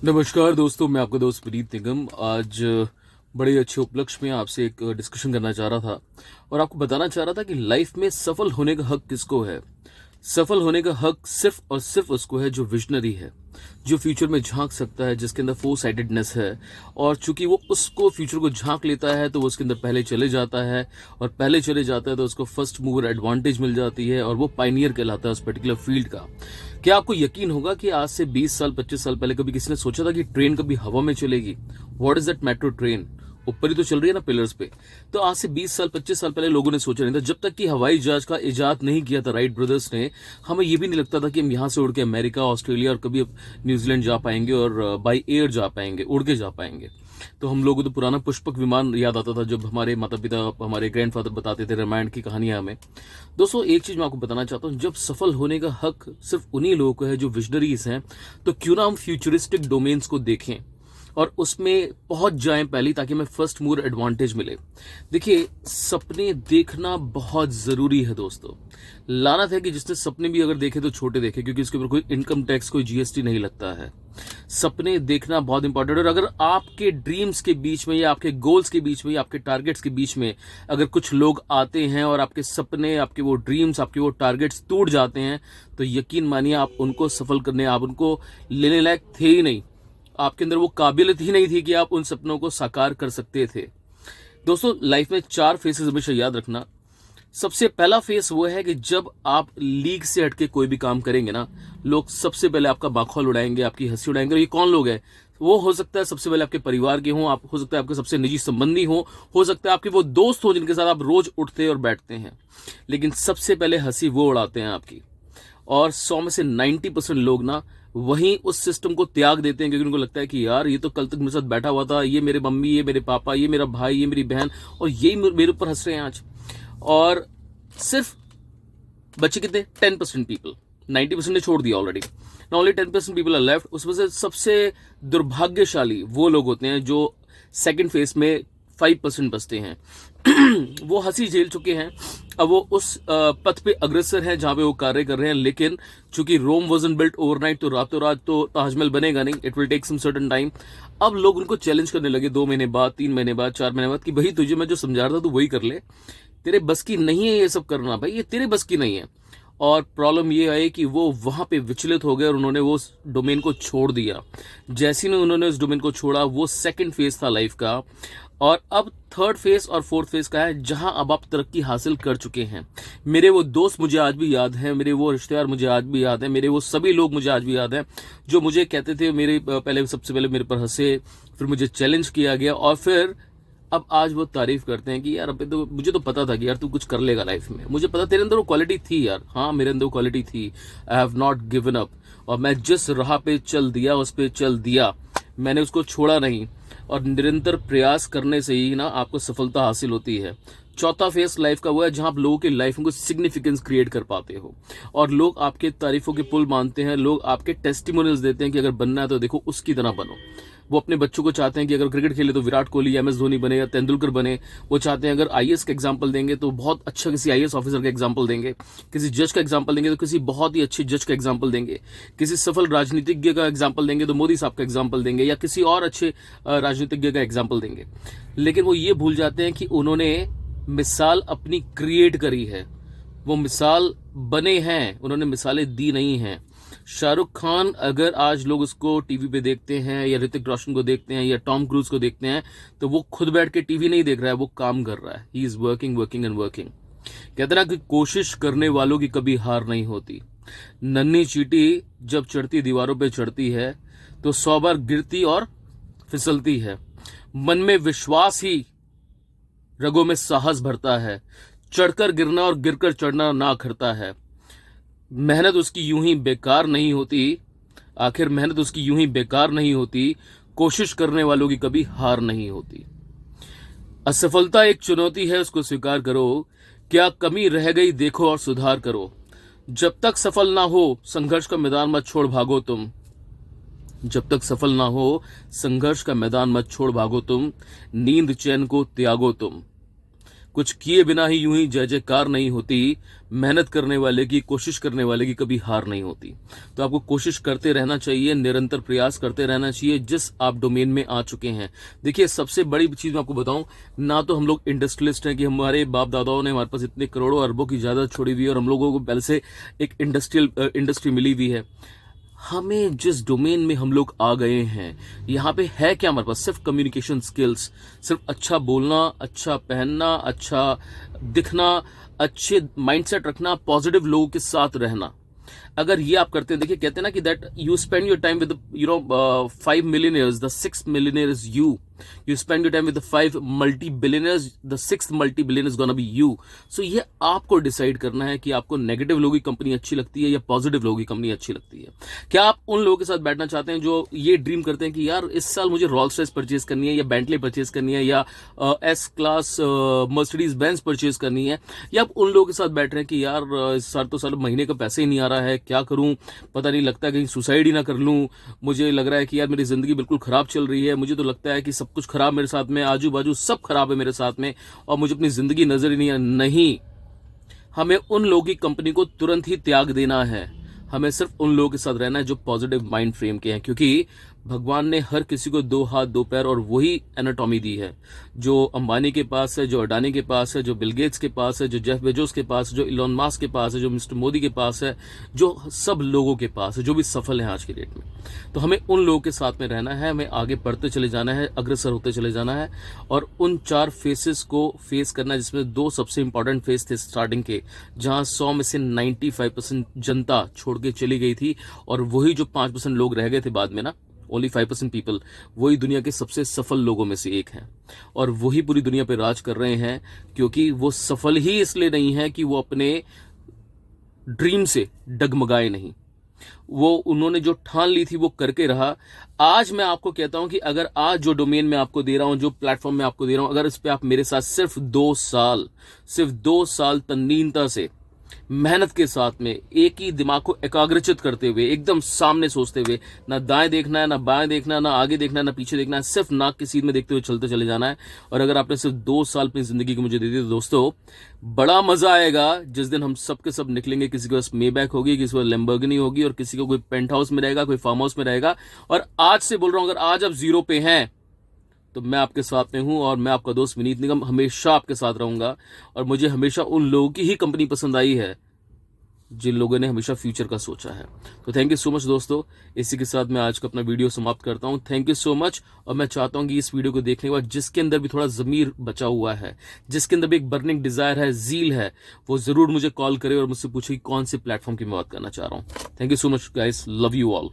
नमस्कार दोस्तों, मैं आपका दोस्त विनीत निगम। आज बड़े अच्छे उपलक्ष्य में आपसे एक डिस्कशन करना चाह रहा था और आपको बताना चाह रहा था कि लाइफ में सफल होने का हक किसको है। सफल होने का हक सिर्फ और सिर्फ उसको है जो विजनरी है, जो फ्यूचर में झांक सकता है, जिसके अंदर फोर साइडेडनेस है। और चूंकि वो उसको फ्यूचर को झांक लेता है तो वो उसके अंदर पहले चले जाता है, और पहले चले जाता है तो उसको फर्स्ट मूवर एडवांटेज मिल जाती है और वो पायनियर कहलाता है उस पर्टिकुलर फील्ड का। क्या आपको यकीन होगा कि आज से 20 साल 25 साल पहले कभी किसी ने सोचा था कि ट्रेन कभी हवा में चलेगी? What is that metro train? ऊपर ही तो चल रही है ना, पिलर्स पे। तो आज से 20 साल 25 साल पहले लोगों ने सोचा नहीं था। जब तक कि हवाई जहाज का इजाद नहीं किया था राइट ब्रदर्स ने, हमें ये भी नहीं लगता था कि हम यहां से उड़ के अमेरिका, ऑस्ट्रेलिया और कभी न्यूजीलैंड जा पाएंगे और बाई एयर जा पाएंगे, उड़ के जा पाएंगे। तो हम लोगों को तो पुराना पुष्पक विमान याद आता था जब हमारे माता पिता, हमारे ग्रैंडफादर बताते थे रामायण की कहानियां हमें। दोस्तों, एक चीज मैं आपको बताना चाहता हूं, जब सफल होने का हक सिर्फ उन्हीं लोगों को है जो विजनरीज हैं, तो क्यों ना हम फ्यूचरिस्टिक डोमेन्स को देखें और उसमें पहुंच जाएं पहले, ताकि हमें फर्स्ट मूवर एडवांटेज मिले। देखिए, सपने देखना बहुत जरूरी है दोस्तों। लानत है कि जिसने सपने भी अगर देखे तो छोटे देखे, क्योंकि उसके ऊपर कोई इनकम टैक्स, कोई जीएसटी नहीं लगता है। सपने देखना बहुत इंपॉर्टेंट है। और अगर आपके ड्रीम्स के बीच में या आपके गोल्स के बीच में या आपके टारगेट्स के बीच में अगर कुछ लोग आते हैं और आपके सपने, आपके वो ड्रीम्स, आपके वो टारगेट्स टूट जाते हैं, तो यकीन मानिए आप उनको सफल करने, आप उनको लेने लायक थे ही नहीं। आपके अंदर वो काबिलियत ही नहीं थी कि आप उन सपनों को साकार कर सकते थे। दोस्तों, लाइफ में 4 फेसेस हमेशा याद रखना। सबसे पहला फेस वो है कि जब आप लीग से हटके कोई भी काम करेंगे ना, लोग सबसे पहले आपका माखौल उड़ाएंगे, आपकी हंसी उड़ाएंगे। और ये कौन लोग हैं? वो हो सकता है सबसे पहले आपके परिवार के हों, आप हो सकता है आपके सबसे निजी संबंधी हो सकता है आपके वो दोस्त हो जिनके साथ आप रोज उठते और बैठते हैं। लेकिन सबसे पहले हंसी वो उड़ाते हैं आपकी। और 100 में से 90% लोग ना वहीं उस सिस्टम को त्याग देते हैं, क्योंकि उनको लगता है कि यार ये तो कल तक मेरे साथ बैठा हुआ था, ये मेरे मम्मी, ये मेरे पापा, ये मेरा भाई, ये मेरी बहन, और यही मेरे ऊपर हंस रहे हैं आज। और सिर्फ बचे कितने? 10% पीपल। 90% ने छोड़ दिया ऑलरेडी। ना ओनली 10% पीपल आर लेफ्ट। उसमें से सबसे दुर्भाग्यशाली वो लोग होते हैं जो सेकंड फेज में 5% बचते हैं। वो हंसी झेल चुके हैं, अब वो उस पथ पे अग्रसर हैं जहां पे वो कार्य कर रहे हैं। लेकिन चूंकि रोम वाजंट बिल्ट ओवरनाइट, तो रातों रात तो ताजमहल बनेगा नहीं। It will take some certain time. अब लोग उनको चैलेंज करने लगे 2 महीने बाद, 3 महीने बाद, 4 महीने बाद, कि भाई तुझे मैं जो समझा रहा था तू वही कर ले, तेरे बस की नहीं है ये सब करना, भाई ये तेरे बस की नहीं है। और प्रॉब्लम ये आई कि वो वहां पे विचलित हो गए और उन्होंने वो डोमेन को छोड़ दिया। जैसे ही उन्होंने उस डोमेन को छोड़ा, वो सेकंड फेज था लाइफ का। और अब थर्ड फेज और फोर्थ फेज का है, जहां अब आप तरक्की हासिल कर चुके हैं। मेरे वो दोस्त मुझे आज भी याद हैं, मेरे वो रिश्तेदार मुझे आज भी याद हैं, मेरे वो सभी लोग मुझे आज भी याद हैं जो मुझे कहते थे, मेरे पहले सबसे पहले मेरे पर हंसे, फिर मुझे चैलेंज किया गया, और फिर अब आज वो तारीफ करते हैं कि यार अबे तो मुझे तो पता था कि यार तू कुछ कर लेगा लाइफ में, मुझे पता तेरे अंदर वो क्वालिटी थी यार। हाँ, मेरे अंदर वो क्वालिटी थी। I have not given up, और मैं जिस राह पे चल दिया उस पे चल दिया, मैंने उसको छोड़ा नहीं। और निरंतर प्रयास करने से ही ना आपको सफलता हासिल होती है। चौथा फेस लाइफ का वो है जहां आप लोगों की लाइफ में कुछ सिग्निफिकेंस क्रिएट कर पाते हो और लोग आपके तारीफों के पुल मानते हैं, लोग आपके टेस्टिमोनियल्स देते हैं कि अगर बनना है तो देखो उसकी तरह बनो। वो अपने बच्चों को चाहते हैं कि अगर क्रिकेट खेले तो विराट कोहली, एमएस धोनी बने या तेंदुलकर बने। वो चाहते हैं अगर आईएएस का एग्जांपल देंगे तो बहुत अच्छा किसी आईएएस ऑफिसर का एग्जांपल देंगे, किसी जज का एग्जांपल देंगे तो किसी बहुत ही अच्छे जज का एग्जांपल देंगे, किसी सफल राजनीतिज्ञ का एग्जांपल देंगे तो मोदी साहब का एग्जांपल देंगे, या किसी और अच्छे राजनीतिज्ञ का एग्जांपल देंगे। लेकिन वो ये भूल जाते हैं कि उन्होंने मिसाल अपनी क्रिएट करी है, वो मिसाल बने हैं, उन्होंने मिसालें दी नहीं हैं। शाहरुख खान अगर आज लोग उसको टीवी पे देखते हैं, या ऋतिक रोशन को देखते हैं, या टॉम क्रूज को देखते हैं, तो वो खुद बैठ के टीवी नहीं देख रहा है, वो काम कर रहा है। He is working working and working. कहते ना कि कोशिश करने वालों की कभी हार नहीं होती। नन्ही चींटी जब चढ़ती दीवारों पे चढ़ती है तो 100 बार गिरती और फिसलती है। मन में विश्वास ही रगों में साहस भरता है। चढ़कर गिरना और गिरकर चढ़ना ना अखरता है। मेहनत उसकी यूं ही बेकार नहीं होती, आखिर मेहनत उसकी यूं ही बेकार नहीं होती। कोशिश करने वालों की कभी हार नहीं होती। असफलता एक चुनौती है, उसको स्वीकार करो। क्या कमी रह गई देखो और सुधार करो। जब तक सफल ना हो संघर्ष का मैदान मत छोड़ भागो तुम। जब तक सफल ना हो संघर्ष का मैदान मत छोड़ भागो तुम। नींद चैन को त्यागो तुम। कुछ किए बिना ही यूं ही जय जयकार नहीं होती, मेहनत करने वाले की, कोशिश करने वाले की कभी हार नहीं होती। तो आपको कोशिश करते रहना चाहिए, निरंतर प्रयास करते रहना चाहिए जिस आप डोमेन में आ चुके हैं। देखिए, सबसे बड़ी चीज मैं आपको बताऊं, ना तो हम लोग इंडस्ट्रियलिस्ट हैं कि हमारे बाप दादाओं ने हमारे पास इतने करोड़ों अरबों की जायदाद छोड़ी हुई है और हम लोगों को पहले से एक इंडस्ट्री मिली हुई है। हमें जिस डोमेन में हम लोग आ गए हैं, यहाँ पे है क्या हमारे पास? सिर्फ कम्युनिकेशन स्किल्स, सिर्फ अच्छा बोलना, अच्छा पहनना, अच्छा दिखना, अच्छे माइंडसेट रखना, पॉजिटिव लोगों के साथ रहना। अगर ये आप करते हैं, देखिए कहते हैं ना कि that you spend your time with 5 millionaires, the 6th millionaire is you spend your time with the 5 multi-billionaires, the 6th multi-billionaire is gonna be you। So ये आपको डिसाइड करना है कि आपको नेगेटिव लोगों की कंपनी अच्छी लगती है या पॉजिटिव लोगों की कंपनी अच्छी लगती है। क्या आप उन लोगों के साथ बैठना चाहते हैं जो ये ड्रीम करते हैं कि यार इस साल मुझे रोल्स रॉयस परचेज करनी है या बेंटले परचेज करनी है या S class Mercedes Benz purchase करनी है, या आप उन लोगों के साथ बैठ रहे हैं कि यार इस साल तो साल महीने का पैसे ही नहीं आ रहा है, क्या करूं, पता नहीं, लगता है कहीं सुसाइड ही ना कर लूं, मुझे लग रहा है कि यार मेरी जिंदगी बिल्कुल खराब चल रही है, मुझे तो लगता है कि सब कुछ खराब मेरे साथ में, आजू बाजू सब खराब है मेरे साथ में और मुझे अपनी जिंदगी नजर ही नहीं आ। नहीं, हमें उन लोगों की कंपनी को तुरंत ही त्याग देना है। हमें सिर्फ उन लोगों के साथ रहना है जो पॉजिटिव माइंड फ्रेम के हैं, क्योंकि भगवान ने हर किसी को 2 हाथ 2 पैर और वही एनाटॉमी दी है। जो अंबानी के पास है, जो अडानी के पास है, जो बिल गेट्स के पास है, जो जेफ बेजोस के पास है, जो इलॉन मस्क के पास है, जो मिस्टर मोदी के पास है, जो सब लोगों के पास है, जो भी सफल है आज के डेट में। तो हमें उन लोगों के साथ में रहना है, हमें आगे बढ़ते चले जाना है, अग्रसर होते चले जाना है और उन 4 फेसेस को फेस करना है, जिसमें 2 सबसे इंपॉर्टेंट फेस थे स्टार्टिंग के, जहां 100 में से 95% जनता छोड़ के चली गई थी और वही जो 5% लोग रह गए थे बाद में ना, ओनली 5% पीपल, वही दुनिया के सबसे सफल लोगों में से एक हैं और वही पूरी दुनिया पे राज कर रहे हैं। क्योंकि वो सफल ही इसलिए नहीं है कि वो अपने ड्रीम से डगमगाए नहीं, वो उन्होंने जो ठान ली थी वो करके रहा। आज मैं आपको कहता हूं कि अगर आज जो डोमेन में आपको दे रहा हूं, जो प्लेटफॉर्म में आपको दे रहा हूं, अगर इस पे आप मेरे साथ सिर्फ 2 साल तन्नीनता से, मेहनत के साथ में, एक ही दिमाग को एकाग्रचित करते हुए, एकदम सामने सोचते हुए, ना दाएं देखना है, ना बाएं देखना है, ना आगे देखना है, ना पीछे देखना है, सिर्फ नाक की सीध में देखते हुए चलते चले जाना है। और अगर आपने सिर्फ 2 साल अपनी जिंदगी को मुझे दे दी तो दोस्तों, बड़ा मजा आएगा जिस दिन हम सब के सब निकलेंगे। किसी के पास मेबैक होगी, किसी को लैम्बोर्गिनी होगी और किसी को कोई पेंट हाउस में रहेगा, कोई फार्म हाउस में रहेगा। और आज से बोल रहा हूं, अगर आज आप 0 पे हैं तो मैं आपके साथ में हूं और मैं आपका दोस्त विनीत निगम हमेशा आपके साथ रहूंगा। और मुझे हमेशा उन लोगों की ही कंपनी पसंद आई है जिन लोगों ने हमेशा फ्यूचर का सोचा है। तो थैंक यू सो मच दोस्तों, इसी के साथ मैं आज का अपना वीडियो समाप्त करता हूं। Thank you so much. और मैं चाहता हूं कि इस वीडियो को देखने के बाद जिसके अंदर भी थोड़ा ज़मीर बचा हुआ है, जिसके अंदर भी एक बर्निंग डिजायर है, जील है, वो जरूर मुझे कॉल करे और मुझसे पूछे कि कौन से प्लेटफॉर्म की मैं बात करना चाह रहा हूं। Thank you so much guys, love you all.